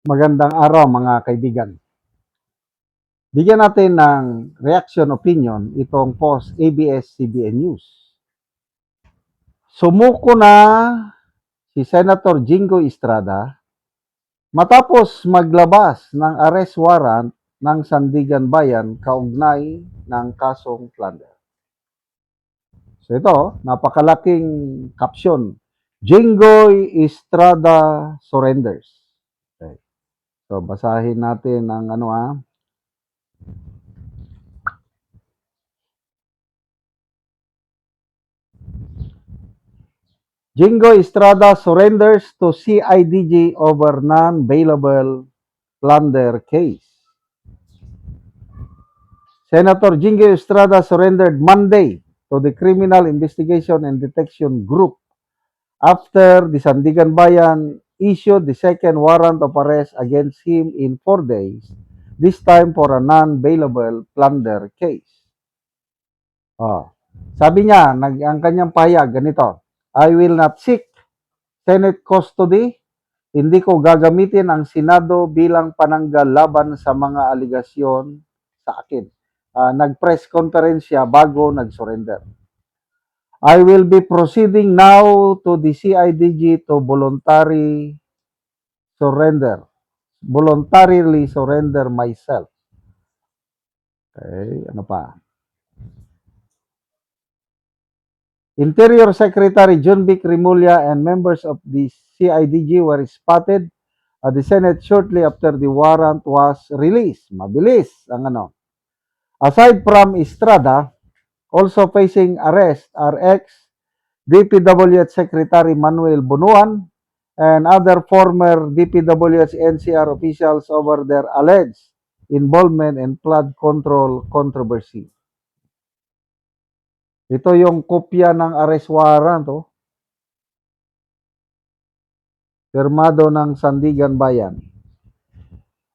Magandang araw mga kaibigan. Bigyan natin ng reaction opinion itong post ABS-CBN News. Sumuko na si Senator Jingo Estrada matapos maglabas ng arrest warrant ng Sandigan Bayan kaugnay ng kasong plunder. So ito, napakalaking caption. Jingoy Estrada surrenders. Okay. So basahin natin ang Jingo Estrada surrenders to CIDG over non-bailable plunder case. Senator Jingo Estrada surrendered Monday to the Criminal Investigation and Detection Group after the Sandigan Bayan issued the second warrant of arrest against him in 4 days, this time for a non-bailable plunder case. Sabi niya, ang kanyang pahayag, ganito, I will not seek Senate custody. Hindi ko gagamitin ang Senado bilang pananggal laban sa mga aligasyon sa akin. Nag-press conference siya bago nag-surrender. I will be proceeding now to the CIDG to voluntarily surrender myself. Okay, ano pa? Interior Secretary John Vic Rimulya and members of the CIDG were spotted at the Senate shortly after the warrant was released. Mabilis ang ano. Aside from Estrada, also facing arrest are ex-DPWH Secretary Manuel Bunuan and other former DPWH NCR officials over their alleged involvement in flood control controversy. Ito yung kopya ng arrest warrant, firmado ng Sandigan Bayan.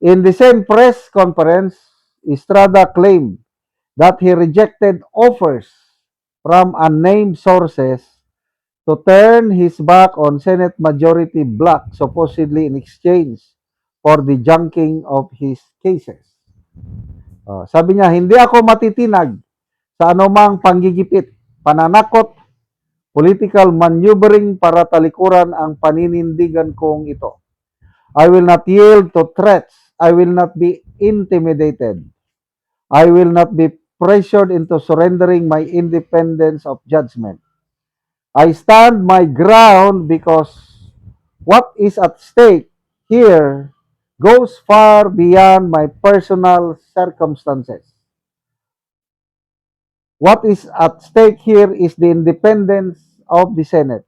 In the same press conference, Estrada claimed that he rejected offers from unnamed sources to turn his back on Senate Majority Bloc supposedly in exchange for the junking of his cases. Sabi niya, hindi ako matitinag sa anumang panggigipit, pananakot, political maneuvering para talikuran ang paninindigan kong ito. I will not yield to threats. I will not be intimidated. I will not be pressured into surrendering my independence of judgment. I stand my ground because what is at stake here goes far beyond my personal circumstances. What is at stake here is the independence of the Senate.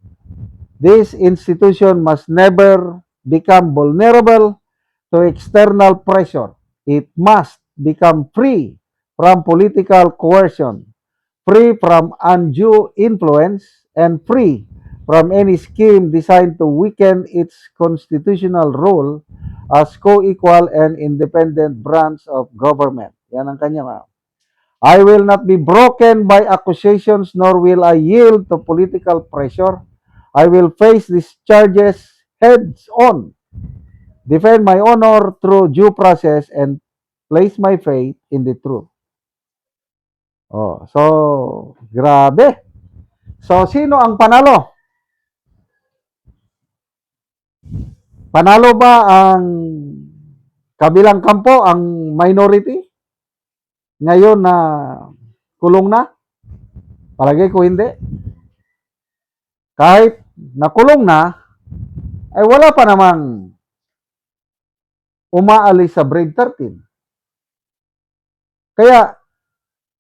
This institution must never become vulnerable to external pressure. It must become free from political coercion, free from undue influence, and free from any scheme designed to weaken its constitutional role as co-equal and independent branch of government. Yan ang kanya. I will not be broken by accusations, nor will I yield to political pressure. I will face these charges heads on, defend my honor through due process, and place my faith in the truth. So, grabe. So, sino ang panalo? Panalo ba ang kabilang kampo, ang minority? Ngayon na kulong na? Palagay ko hindi. Kahit nakulong na, ay wala pa namang umaalis sa Brave 13. Kaya,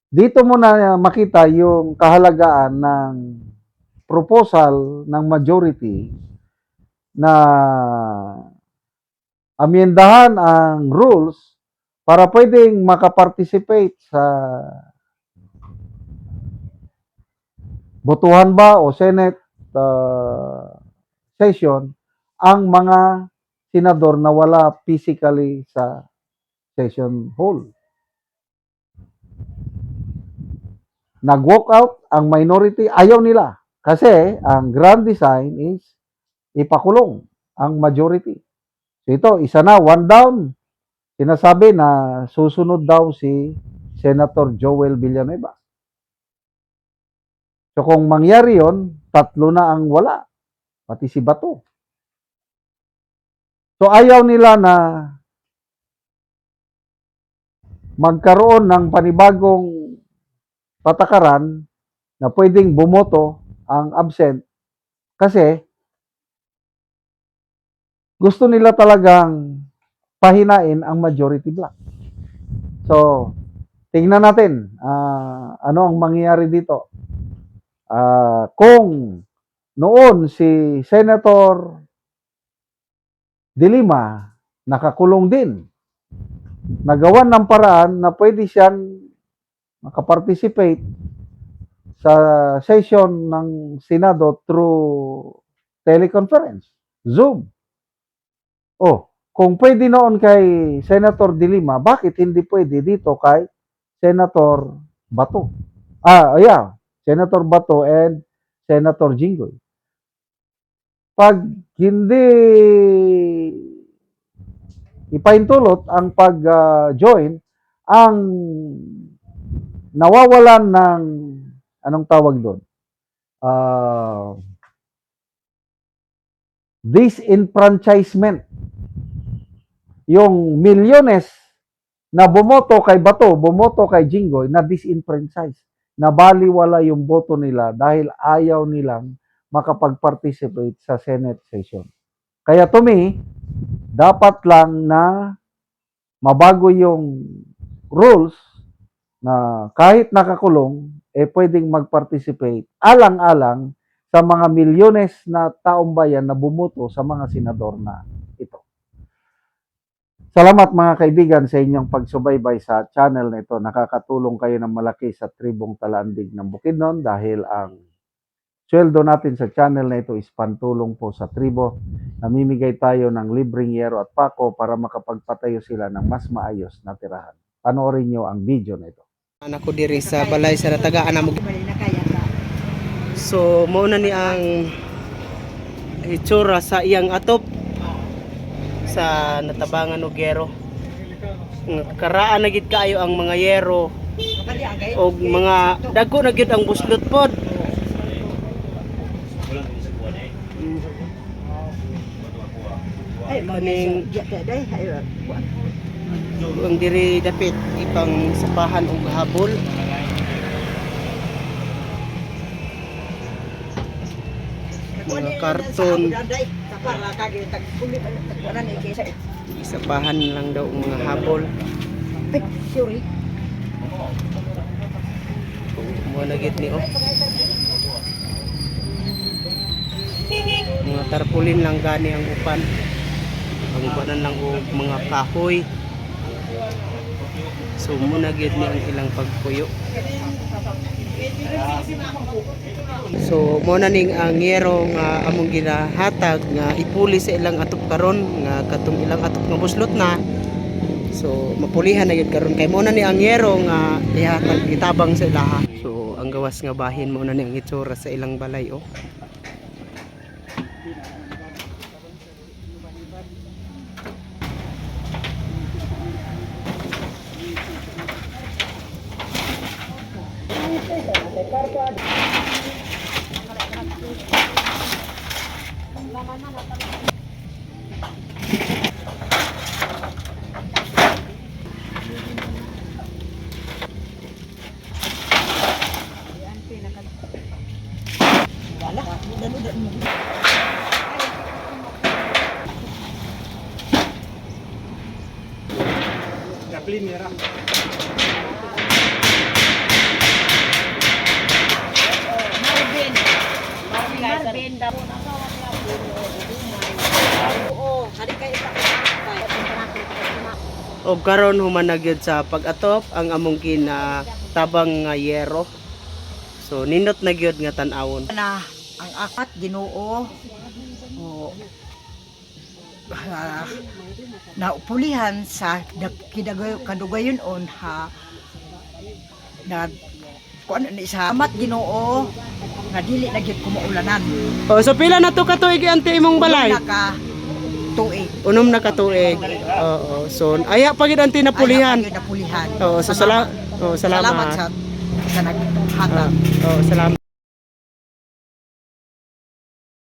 dito mo na makita yung kahalagaan ng proposal ng majority na amyendahan ang rules para pwedeng makaparticipate sa botohan ba o Senate session ang mga senador na wala physically sa session hall. Nag-walk out ang minority, ayaw nila. Kasi ang grand design is ipakulong ang majority. So ito, isa na, one down. Sinasabi na susunod daw si Senator Joel Villanueva. So kung mangyari yon, tatlo na ang wala, pati si Bato. So ayaw nila na magkaroon ng panibagong patakaran na pwedeng bumoto ang absent kasi gusto nila talagang pahinain ang majority black. So, tingnan natin ano ang mangyayari dito. Kung noon si Senator De Lima nakakulong din, nagawan ng paraan na pwede siyang makaparticipate sa session ng Senado through teleconference, Zoom. Kung pwede noon kay Senator De Lima, bakit hindi pwede dito kay Senator Bato? Senator Bato and Senator Jinggoy. Pag hindi ipaintulot ang pag-join, ang nawawalan ng, anong tawag doon? Disenfranchisement. Yung milyones na bumoto kay Bato, bumoto kay Jinggoy, na disenfranchise. Nabaliwala yung boto nila dahil ayaw nilang makapag-participate sa Senate session. Kaya to me, dapat lang na mabago yung rules na kahit nakakulong, pwedeng mag-participate alang-alang sa mga milyones na taong bayan na bumoto sa mga senador na ito. Salamat mga kaibigan sa inyong pagsubaybay sa channel na ito. Nakakatulong kayo ng malaki sa tribong Talaandig ng Bukidnon dahil ang sweldo natin sa channel na ito is pantulong po sa tribo. Namimigay tayo ng libreng yero at pako para makapagpatayo sila ng mas maayos na tirahan. Panoorin nyo ang video na ito. Anak ko diri sa balay sa natagaan mo. So mao na ni ang itsura sa iyang atop sa natabangan og yero. Karaan na gid kaayo ang mga yero og mga dagko na gid ang buslot pod. Ay kaning ang diri dapit ipang sapahan og habol. Mga karton. Sapahan lang daw ang mga habol. Ay, sorry. Mo na gid ni mga tarpaulin lang gani ang upan. Ang upanan lang og mga kahoy. So muna gid ni ang ilang pagpuyo. So mo na ning ang yero nga among ginahatag nga ipuli sa ilang atop karon nga katong ilang atop nga buslot na. So mapulihan na gyud karon kay mo na ni ang yero nga ihatag itabang sa ilaha. So ang gawas nga bahin mo na ni ang itsura sa ilang balay Marvin daw. Oo, hari kay Og karon human na gyud sa pag-atop ang among tabang nga yero. So nindot na gyud nga tan-awon. na ang akat Ginoo. O naupulihan sa kadugayon on ha na kuan ni sa amat Ginoo nga dili na gyud kumuulanan. Oh, so pila na to katuig anti imong balay? Naka tuig. Unom na katuig. Oo. So aya pa gid ang tinapulihan. Ay, napulihan. Oo, so salamat. Salamat sa naghatag. Oo, salamat.